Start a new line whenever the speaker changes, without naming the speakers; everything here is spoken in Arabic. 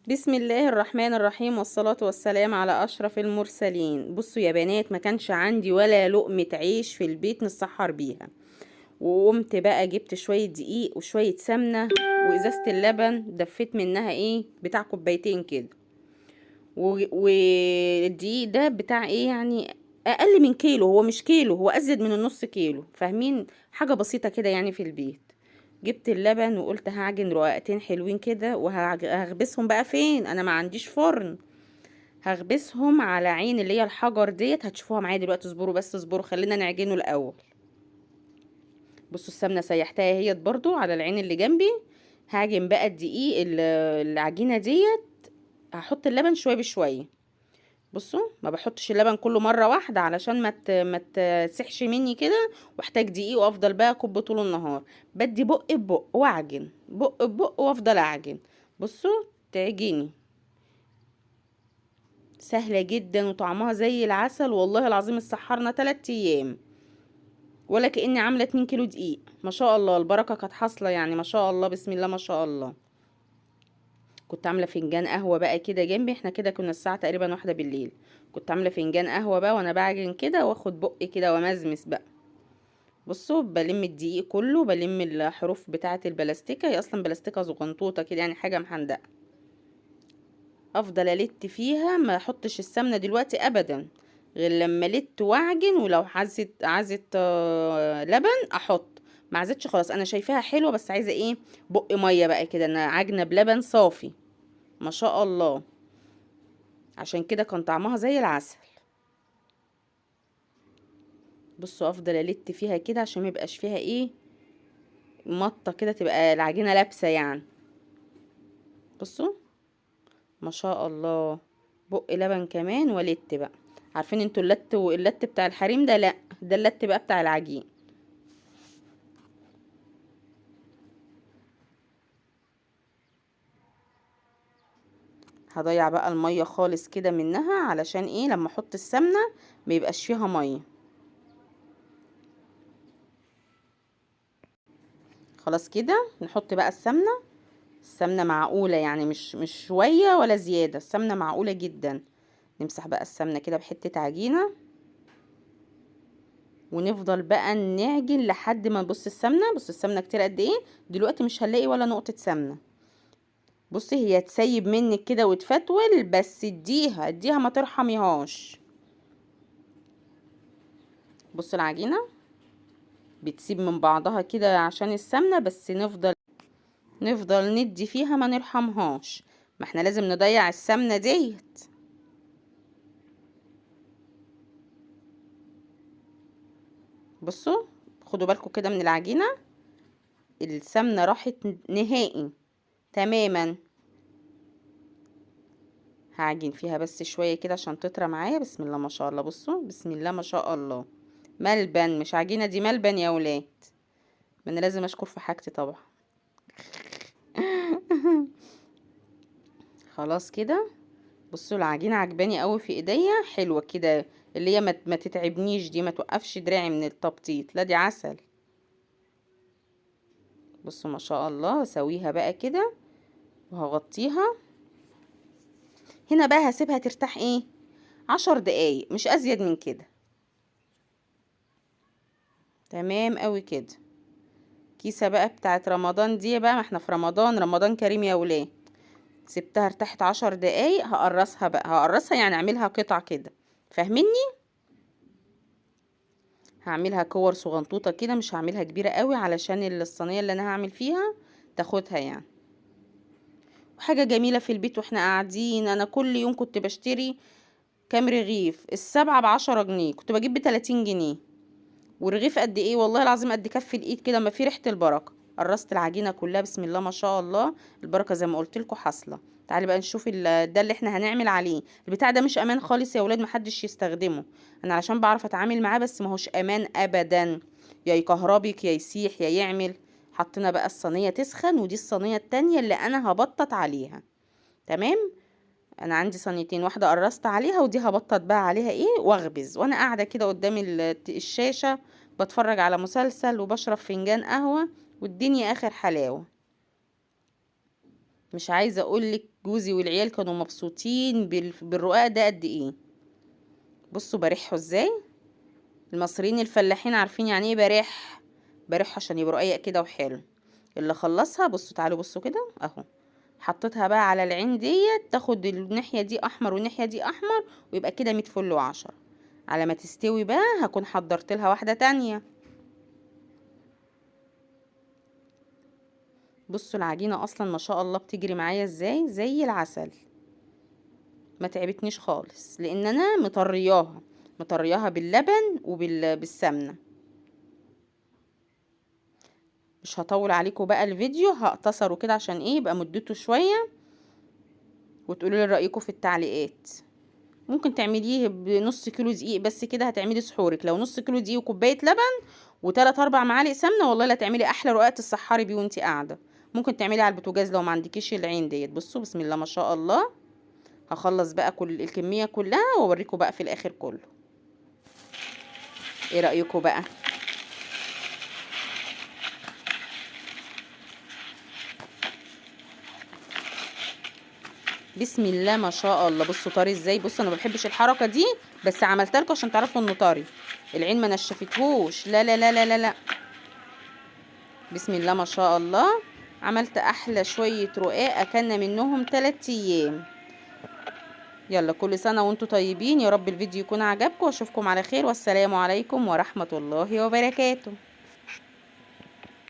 بسم الله الرحمن الرحيم، والصلاة والسلام على أشرف المرسلين. بصوا يا بنات، ما كانش عندي ولا لقمة عيش في البيت نسحر بيها. وقمت بقى جبت شوية دقيق وشوية سمنة وإزازة اللبن، دفيت منها بتاع كوبايتين كده. والدقيق ده بتاع يعني أقل من كيلو، هو مش كيلو، هو أزيد من النص كيلو، فاهمين؟ حاجة بسيطة كده يعني في البيت. جبت اللبن وقلت هعجن رقاقتين حلوين كده، وهخبزهم بقى فين، انا ما عنديش فرن. هخبزهم على عين اللي هي الحجر ديت، هتشوفوها معايا دلوقتي. اصبروا بس اصبروا، خلينا نعجنه الاول. بصوا السمنه سيحتها اهيت برضو على العين اللي جنبي. هعجن بقى الدقيق العجينه ديت. هحط اللبن شويه بشويه. بصوا، ما بحطش اللبن كله مره واحده علشان ما تسحش مني كده، واحتاج دقيق وافضل بقى اكب طول النهار. بدي بق ببق واعجن، بق ببق وافضل اعجن. بصوا، تعجني سهله جدا وطعمها زي العسل، والله العظيم سحرنا 3 ايام. ولا كأني عامله 2 كيلو دقيق، ما شاء الله البركه كانت حاصله يعني، ما شاء الله بسم الله ما شاء الله. كنت عامله فنجان قهوه بقى كده جنبي، احنا كده كنا الساعه تقريبا 1 بالليل. كنت عامله فنجان قهوه بقى وانا بعجن كده، واخد بقي كده ومزمس بقى. بصوا، بلم الدقيق كله، بلم الحروف بتاعه البلاستيكه، هي اصلا بلاستيكه زغنطوطه كده يعني، حاجه محندقه. افضل الت فيها، ما احطش السمنه دلوقتي ابدا غير لما الت واعجن. ولو عايزه لبن احط، ما عايزتش خلاص. انا شايفاها حلوه، بس عايزه بق ميه بقى كده، انا عاجنه بلبن صافي. ما شاء الله، عشان كده كان طعمها زي العسل. بصوا، افضل الت فيها كده عشان ما يبقاش فيها مطه كده، تبقى العجينه لابسه يعني. بصوا، ما شاء الله. بق لبن كمان ولت بقى. عارفين انتوا اللت بتاع الحريم ده؟ لا، ده اللت بقى بتاع العجين. هضيع بقى الميه خالص كده منها، علشان لما احط السمنه ما يبقاش فيها ميه. خلاص كده نحط بقى السمنه. السمنه معقوله يعني، مش شويه ولا زياده، السمنه معقوله جدا. نمسح بقى السمنه كده بحته عجينه، ونفضل بقى نعجن لحد ما نبص السمنه. بص السمنه كتير قد ايه دلوقتي، مش هنلاقي ولا نقطه سمنه. بصي، هي تسيب منك كده وتفتول، بس اديها ما ترحميهاش. بص العجينه بتسيب من بعضها كده عشان السمنه، بس نفضل ندي فيها ما نرحمهاش، ما احنا لازم نضيع السمنه ديت. بصوا، خدوا بالكم كده من العجينه، السمنه راحت نهائي تماما. هعجن فيها بس شويه كده عشان تطرى معايا. بسم الله ما شاء الله، بصوا بسم الله ما شاء الله. ملبن مش عجينه، دي ملبن يا ولاد. ما انا لازم اشكر في حاجتي طبعا. خلاص كده. بصوا العجينه عجباني قوي في ايديا، حلوه كده. اللي هي ما تتعبنيش دي، ما توقفش دراعي من التبطيط، لا دي عسل. بصوا ما شاء الله، اسويها بقى كده وهغطيها. هنا بقى هسيبها ترتاح 10 دقايق، مش ازيد من كده. تمام قوي كده. كيسه بقى بتاعت رمضان دي بقى، ما احنا في رمضان، رمضان كريم يا ولاد. سبتها ارتاحت 10 دقايق، هقرصها بقى، هقرصها يعني اعملها قطع كده، فاهميني؟ هعملها كور صغنطوطة كده، مش هعملها كبيرة قوي علشان الصينية اللي انا هعمل فيها تاخدها يعني. وحاجة جميلة في البيت واحنا قاعدين، انا كل يوم كنت بشتري كام رغيف، السبعة ب10 جنيه، كنت بجيب ب30 جنيه. ورغيف قد ايه والله العظيم، قد كف الايد كده، ما في ريحة البركة. قرصت العجينة كلها، بسم الله ما شاء الله. البركة زي ما قلت لكم حاصلة. تعالي بقى نشوف ده اللي احنا هنعمل عليه. البتاع ده مش امان خالص يا ولاد، محدش يستخدمه. انا علشان بعرف اتعامل معاه، بس ما هوش امان ابدا. يا يكهربك يا يسيح يا يعمل. حطينا بقى الصينية تسخن، ودي الصينية التانية اللي انا هبطط عليها. تمام. انا عندي صينيتين، واحده قرصت عليها ودي هبطط بقى عليها واخبز، وانا قاعده كده قدام الشاشه، بتفرج على مسلسل وبشرب فنجان قهوه، والدنيا اخر حلاوه. مش عايزه اقولك جوزي والعيال كانوا مبسوطين بالرقاق ده قد ايه. بصوا بريحه ازاي. المصريين الفلاحين عارفين يعني ايه بريح عشان يبقى رقيق كده وحلو. اللي خلصها بصوا، تعالوا بصوا كده اهو. حطيتها بقى على العين ديت، تاخد الناحيه دي احمر والناحيه دي احمر، ويبقى كده 100 فل وعشرة. على ما تستوي بقى هكون حضرت لها واحده تانية. بصوا العجينه اصلا ما شاء الله بتجري معايا ازاي زي العسل. ما تعبتنيش خالص لان انا مطرياها باللبن وبالسمنه. مش هطول عليكم بقى الفيديو، هقتصره كده عشان ايه يبقى مدته شويه، وتقولوا لي رايكم في التعليقات. ممكن تعمليه بنص كيلو دقيق بس كده هتعملي سحورك. لو نص كيلو دقيق وكوبايه لبن وتلات اربع معالق سمنه، والله لا تعملي احلى رقاق تسحري بيه وانتي قاعده. ممكن تعملي على البوتاجاز لو ما عندكيش العين ديت. بصوا بسم الله ما شاء الله. هخلص بقى كل الكميه كلها واوريكم بقى في الاخر كله. ايه رايكم بقى؟ بسم الله ما شاء الله. بصوا طري ازاي. بصوا انا ما بحبش الحركه دي، بس عملتها لكم عشان تعرفوا انه طري. العين ما نشفتهوش، لا لا لا لا لا لا. بسم الله ما شاء الله. عملت احلى شويه رقاق اكلنا منهم 3 ايام. يلا كل سنه وانتم طيبين. يا رب الفيديو يكون عجبكم، واشوفكم على خير، والسلام عليكم ورحمه الله وبركاته.